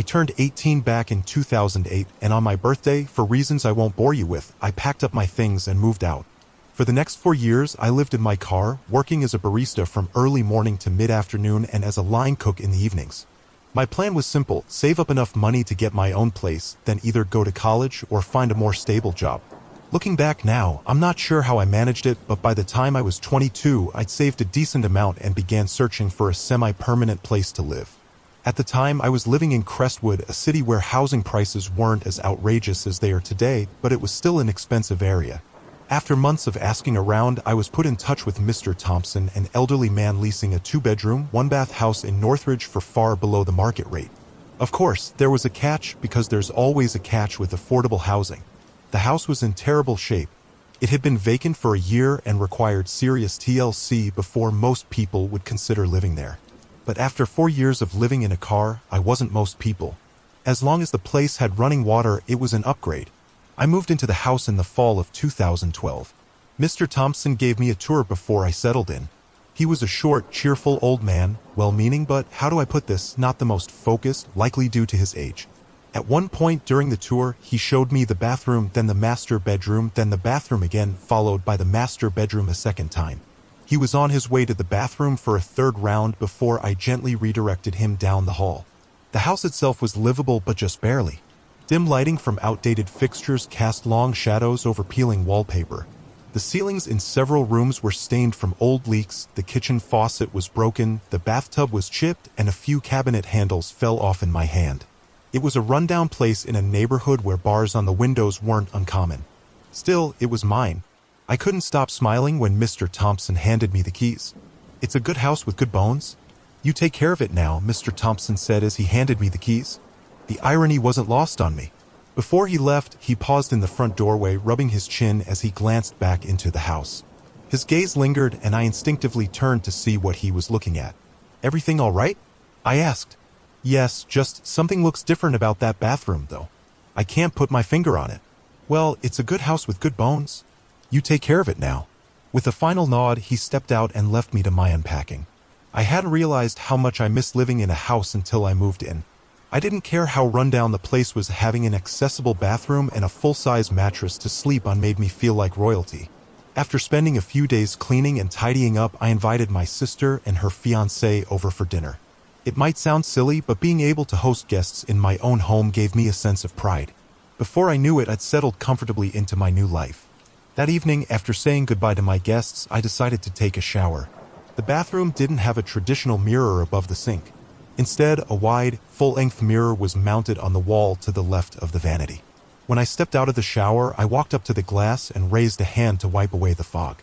I turned 18 back in 2008, and on my birthday, for reasons I won't bore you with, I packed up my things and moved out. For the next 4 years, I lived in my car, working as a barista from early morning to mid-afternoon and as a line cook in the evenings. My plan was simple: save up enough money to get my own place, then either go to college or find a more stable job. Looking back now, I'm not sure how I managed it, but by the time I was 22, I'd saved a decent amount and began searching for a semi-permanent place to live. At the time, I was living in Crestwood, a city where housing prices weren't as outrageous as they are today, but it was still an expensive area. After months of asking around, I was put in touch with Mr. Thompson, an elderly man leasing a 2-bedroom, 1-bath house in Northridge for far below the market rate. Of course, there was a catch, because there's always a catch with affordable housing. The house was in terrible shape. It had been vacant for a year and required serious TLC before most people would consider living there. But after 4 years of living in a car, I wasn't most people. As long as the place had running water, it was an upgrade. I moved into the house in the fall of 2012. Mr. Thompson gave me a tour before I settled in. He was a short, cheerful old man, well-meaning but, how do I put this, not the most focused, likely due to his age. At one point during the tour, he showed me the bathroom, then the master bedroom, then the bathroom again, followed by the master bedroom a second time. He was on his way to the bathroom for a third round before I gently redirected him down the hall. The house itself was livable, but just barely. Dim lighting from outdated fixtures cast long shadows over peeling wallpaper. The ceilings in several rooms were stained from old leaks, the kitchen faucet was broken, the bathtub was chipped, and a few cabinet handles fell off in my hand. It was a rundown place in a neighborhood where bars on the windows weren't uncommon. Still, it was mine. I couldn't stop smiling when Mr. Thompson handed me the keys. "It's a good house with good bones. You take care of it now," Mr. Thompson said as he handed me the keys. The irony wasn't lost on me. Before he left, he paused in the front doorway, rubbing his chin as he glanced back into the house. His gaze lingered, and I instinctively turned to see what he was looking at. "Everything all right?" I asked. "Yes, just something looks different about that bathroom, though. I can't put my finger on it." "Well, it's a good house with good bones. You take care of it now." With a final nod, he stepped out and left me to my unpacking. I hadn't realized how much I missed living in a house until I moved in. I didn't care how rundown the place was. Having an accessible bathroom and a full-size mattress to sleep on made me feel like royalty. After spending a few days cleaning and tidying up, I invited my sister and her fiancé over for dinner. It might sound silly, but being able to host guests in my own home gave me a sense of pride. Before I knew it, I'd settled comfortably into my new life. That evening, after saying goodbye to my guests, I decided to take a shower. The bathroom didn't have a traditional mirror above the sink. Instead, a wide, full-length mirror was mounted on the wall to the left of the vanity. When I stepped out of the shower, I walked up to the glass and raised a hand to wipe away the fog.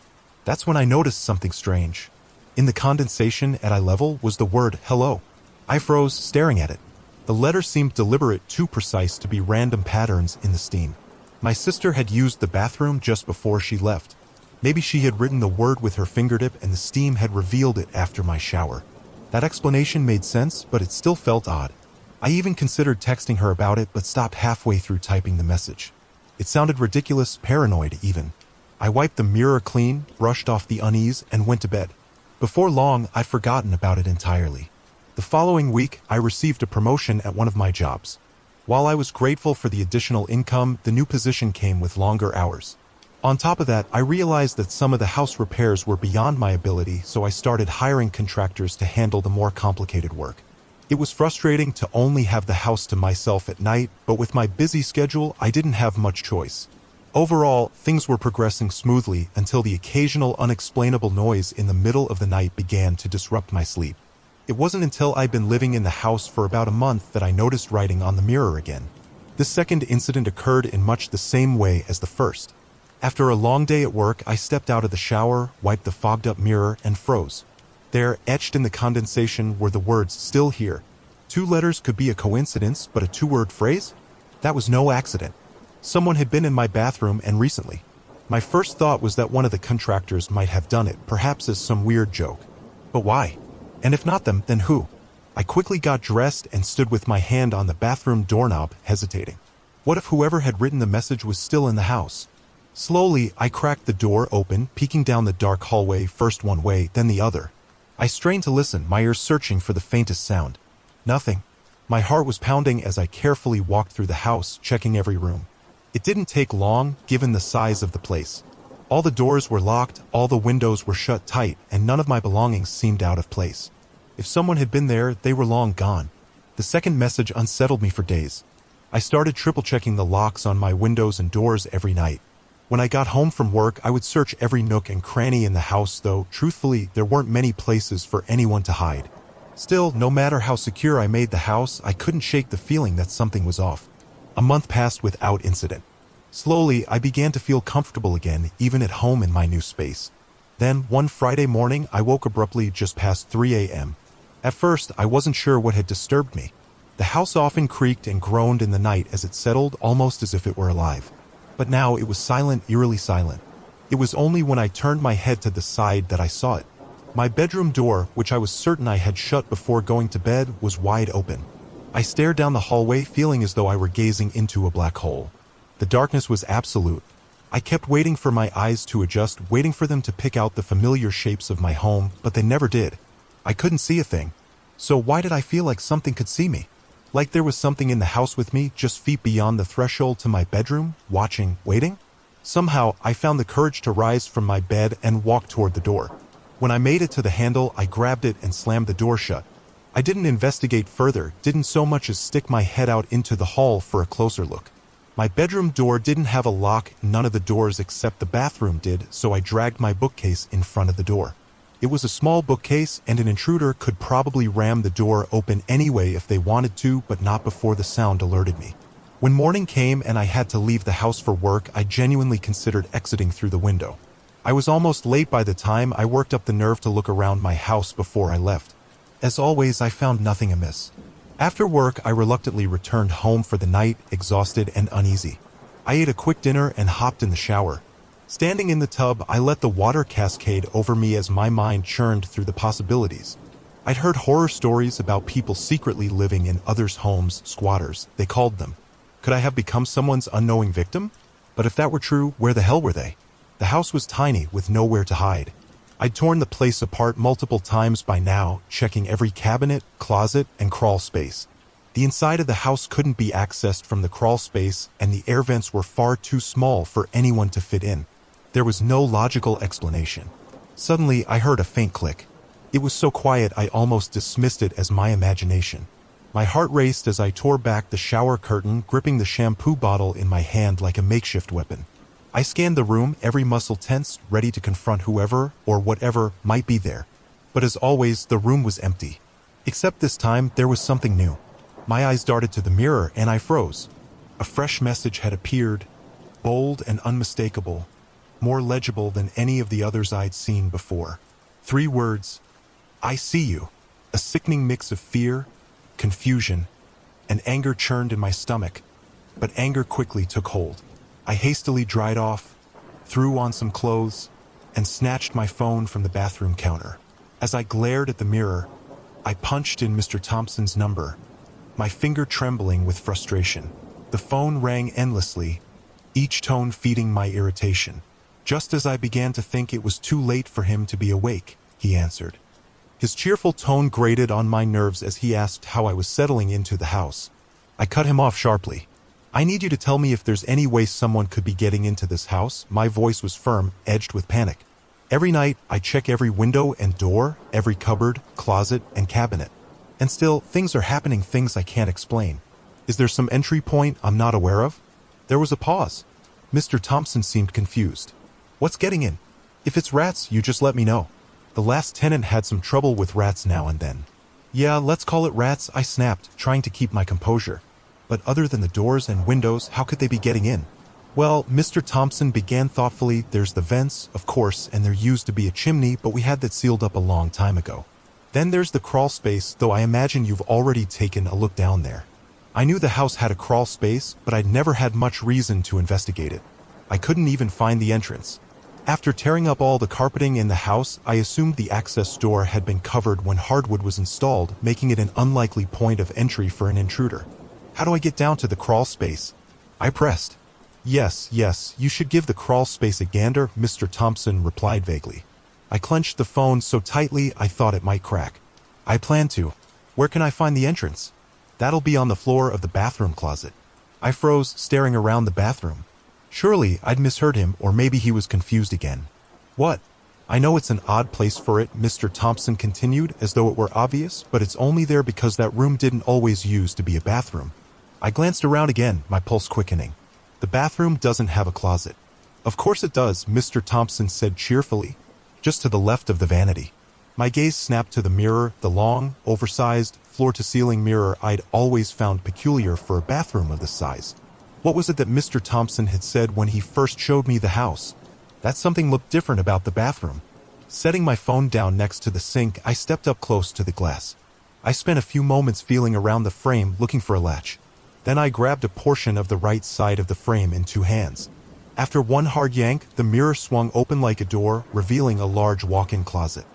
That's when I noticed something strange. In the condensation at eye level was the word "hello." I froze, staring at it. The letter seemed deliberate, too precise to be random patterns in the steam. My sister had used the bathroom just before she left. Maybe she had written the word with her fingertip and the steam had revealed it after my shower. That explanation made sense, but it still felt odd. I even considered texting her about it, but stopped halfway through typing the message. It sounded ridiculous, paranoid even. I wiped the mirror clean, brushed off the unease, and went to bed. Before long, I'd forgotten about it entirely. The following week, I received a promotion at one of my jobs. While I was grateful for the additional income, the new position came with longer hours. On top of that, I realized that some of the house repairs were beyond my ability, so I started hiring contractors to handle the more complicated work. It was frustrating to only have the house to myself at night, but with my busy schedule, I didn't have much choice. Overall, things were progressing smoothly until the occasional unexplainable noise in the middle of the night began to disrupt my sleep. It wasn't until I'd been living in the house for about a month that I noticed writing on the mirror again. This second incident occurred in much the same way as the first. After a long day at work, I stepped out of the shower, wiped the fogged-up mirror, and froze. There, etched in the condensation, were the words "still here." 2 letters could be a coincidence, but a 2-word phrase? That was no accident. Someone had been in my bathroom, and recently. My first thought was that one of the contractors might have done it, perhaps as some weird joke. But why? And if not them, then who? I quickly got dressed and stood with my hand on the bathroom doorknob, hesitating. What if whoever had written the message was still in the house? Slowly, I cracked the door open, peeking down the dark hallway, first one way, then the other. I strained to listen, my ears searching for the faintest sound. Nothing. My heart was pounding as I carefully walked through the house, checking every room. It didn't take long, given the size of the place. All the doors were locked, all the windows were shut tight, and none of my belongings seemed out of place. If someone had been there, they were long gone. The second message unsettled me for days. I started triple-checking the locks on my windows and doors every night. When I got home from work, I would search every nook and cranny in the house, though, truthfully, there weren't many places for anyone to hide. Still, no matter how secure I made the house, I couldn't shake the feeling that something was off. A month passed without incident. Slowly, I began to feel comfortable again, even at home in my new space. Then, one Friday morning, I woke abruptly just past 3 a.m. At first, I wasn't sure what had disturbed me. The house often creaked and groaned in the night as it settled, almost as if it were alive. But now it was silent, eerily silent. It was only when I turned my head to the side that I saw it. My bedroom door, which I was certain I had shut before going to bed, was wide open. I stared down the hallway, feeling as though I were gazing into a black hole. The darkness was absolute. I kept waiting for my eyes to adjust, waiting for them to pick out the familiar shapes of my home, but they never did. I couldn't see a thing. So why did I feel like something could see me? Like there was something in the house with me, just feet beyond the threshold to my bedroom, watching, waiting? Somehow, I found the courage to rise from my bed and walk toward the door. When I made it to the handle, I grabbed it and slammed the door shut. I didn't investigate further, didn't so much as stick my head out into the hall for a closer look. My bedroom door didn't have a lock, none of the doors except the bathroom did, so I dragged my bookcase in front of the door. It was a small bookcase, and an intruder could probably ram the door open anyway if they wanted to, but not before the sound alerted me. When morning came and I had to leave the house for work, I genuinely considered exiting through the window. I was almost late by the time I worked up the nerve to look around my house before I left. As always, I found nothing amiss. After work, I reluctantly returned home for the night, exhausted and uneasy. I ate a quick dinner and hopped in the shower. Standing in the tub, I let the water cascade over me as my mind churned through the possibilities. I'd heard horror stories about people secretly living in others' homes, squatters, they called them. Could I have become someone's unknowing victim? But if that were true, where the hell were they? The house was tiny, with nowhere to hide. I'd torn the place apart multiple times by now, checking every cabinet, closet, and crawl space. The inside of the house couldn't be accessed from the crawl space, and the air vents were far too small for anyone to fit in. There was no logical explanation. Suddenly, I heard a faint click. It was so quiet I almost dismissed it as my imagination. My heart raced as I tore back the shower curtain, gripping the shampoo bottle in my hand like a makeshift weapon. I scanned the room, every muscle tense, ready to confront whoever or whatever might be there. But as always, the room was empty. Except this time, there was something new. My eyes darted to the mirror and I froze. A fresh message had appeared, bold and unmistakable, more legible than any of the others I'd seen before. 3 words, I see you. A sickening mix of fear, confusion, and anger churned in my stomach, but anger quickly took hold. I hastily dried off, threw on some clothes, and snatched my phone from the bathroom counter. As I glared at the mirror, I punched in Mr. Thompson's number, my finger trembling with frustration. The phone rang endlessly, each tone feeding my irritation. Just as I began to think it was too late for him to be awake, he answered. His cheerful tone grated on my nerves as he asked how I was settling into the house. I cut him off sharply. I need you to tell me if there's any way someone could be getting into this house. My voice was firm, edged with panic. Every night, I check every window and door, every cupboard, closet, and cabinet. And still, things are happening, things I can't explain. Is there some entry point I'm not aware of? There was a pause. Mr. Thompson seemed confused. What's getting in? If it's rats, you just let me know. The last tenant had some trouble with rats now and then. Yeah, let's call it rats, I snapped, trying to keep my composure. But other than the doors and windows, how could they be getting in? Well, Mr. Thompson began thoughtfully. There's the vents, of course, and there used to be a chimney, but we had that sealed up a long time ago. Then there's the crawl space, though I imagine you've already taken a look down there. I knew the house had a crawl space, but I'd never had much reason to investigate it. I couldn't even find the entrance. After tearing up all the carpeting in the house, I assumed the access door had been covered when hardwood was installed, making it an unlikely point of entry for an intruder. How do I get down to the crawl space? I pressed. Yes, you should give the crawl space a gander, Mr. Thompson replied vaguely. I clenched the phone so tightly I thought it might crack. I plan to. Where can I find the entrance? That'll be on the floor of the bathroom closet. I froze, staring around the bathroom. Surely I'd misheard him, or maybe he was confused again. What? I know it's an odd place for it, Mr. Thompson continued, as though it were obvious, but it's only there because that room didn't always use to be a bathroom. I glanced around again, my pulse quickening. The bathroom doesn't have a closet. Of course it does, Mr. Thompson said cheerfully. Just to the left of the vanity. My gaze snapped to the mirror, the long, oversized, floor-to-ceiling mirror I'd always found peculiar for a bathroom of this size. What was it that Mr. Thompson had said when he first showed me the house? That something looked different about the bathroom. Setting my phone down next to the sink, I stepped up close to the glass. I spent a few moments feeling around the frame looking for a latch. Then I grabbed a portion of the right side of the frame in 2 hands. After one hard yank, the mirror swung open like a door, revealing a large walk-in closet.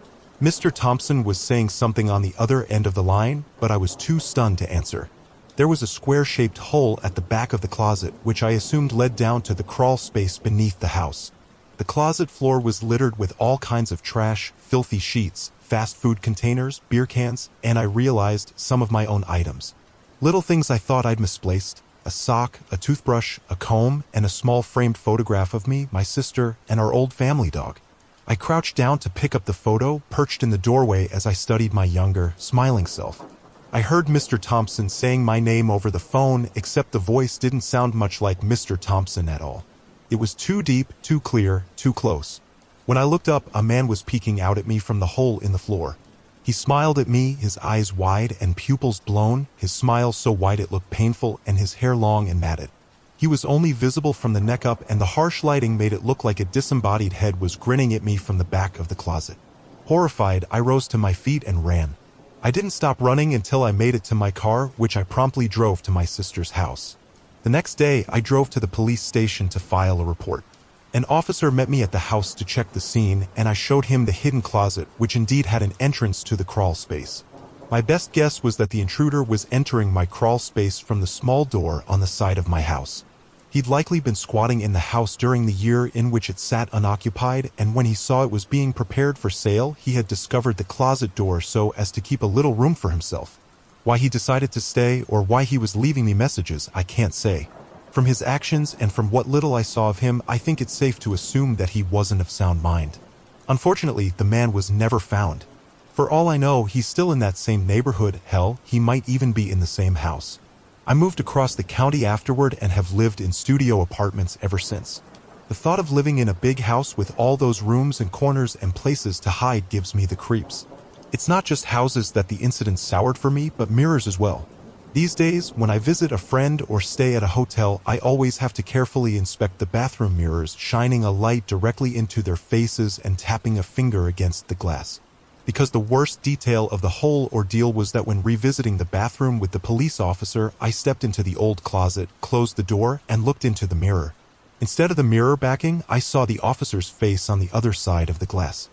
Mr. Thompson was saying something on the other end of the line, but I was too stunned to answer. There was a square-shaped hole at the back of the closet, which I assumed led down to the crawl space beneath the house. The closet floor was littered with all kinds of trash, filthy sheets, fast food containers, beer cans, and I realized some of my own items. Little things I thought I'd misplaced: a sock, a toothbrush, a comb, and a small framed photograph of me, my sister, and our old family dog. I crouched down to pick up the photo, perched in the doorway as I studied my younger, smiling self. I heard Mr. Thompson saying my name over the phone, except the voice didn't sound much like Mr. Thompson at all. It was too deep, too clear, too close. When I looked up, a man was peeking out at me from the hole in the floor. He smiled at me, his eyes wide and pupils blown, his smile so wide it looked painful, and his hair long and matted. He was only visible from the neck up, and the harsh lighting made it look like a disembodied head was grinning at me from the back of the closet. Horrified, I rose to my feet and ran. I didn't stop running until I made it to my car, which I promptly drove to my sister's house. The next day, I drove to the police station to file a report. An officer met me at the house to check the scene, and I showed him the hidden closet, which indeed had an entrance to the crawl space. My best guess was that the intruder was entering my crawl space from the small door on the side of my house. He'd likely been squatting in the house during the year in which it sat unoccupied, and when he saw it was being prepared for sale, he had discovered the closet door so as to keep a little room for himself. Why he decided to stay, or why he was leaving me messages, I can't say. From his actions and from what little I saw of him, I think it's safe to assume that he wasn't of sound mind. Unfortunately, the man was never found. For all I know, he's still in that same neighborhood. Hell, he might even be in the same house. I moved across the county afterward and have lived in studio apartments ever since. The thought of living in a big house with all those rooms and corners and places to hide gives me the creeps. It's not just houses that the incident soured for me, but mirrors as well. These days, when I visit a friend or stay at a hotel, I always have to carefully inspect the bathroom mirrors, shining a light directly into their faces and tapping a finger against the glass. Because the worst detail of the whole ordeal was that when revisiting the bathroom with the police officer, I stepped into the old closet, closed the door, and looked into the mirror. Instead of the mirror backing, I saw the officer's face on the other side of the glass.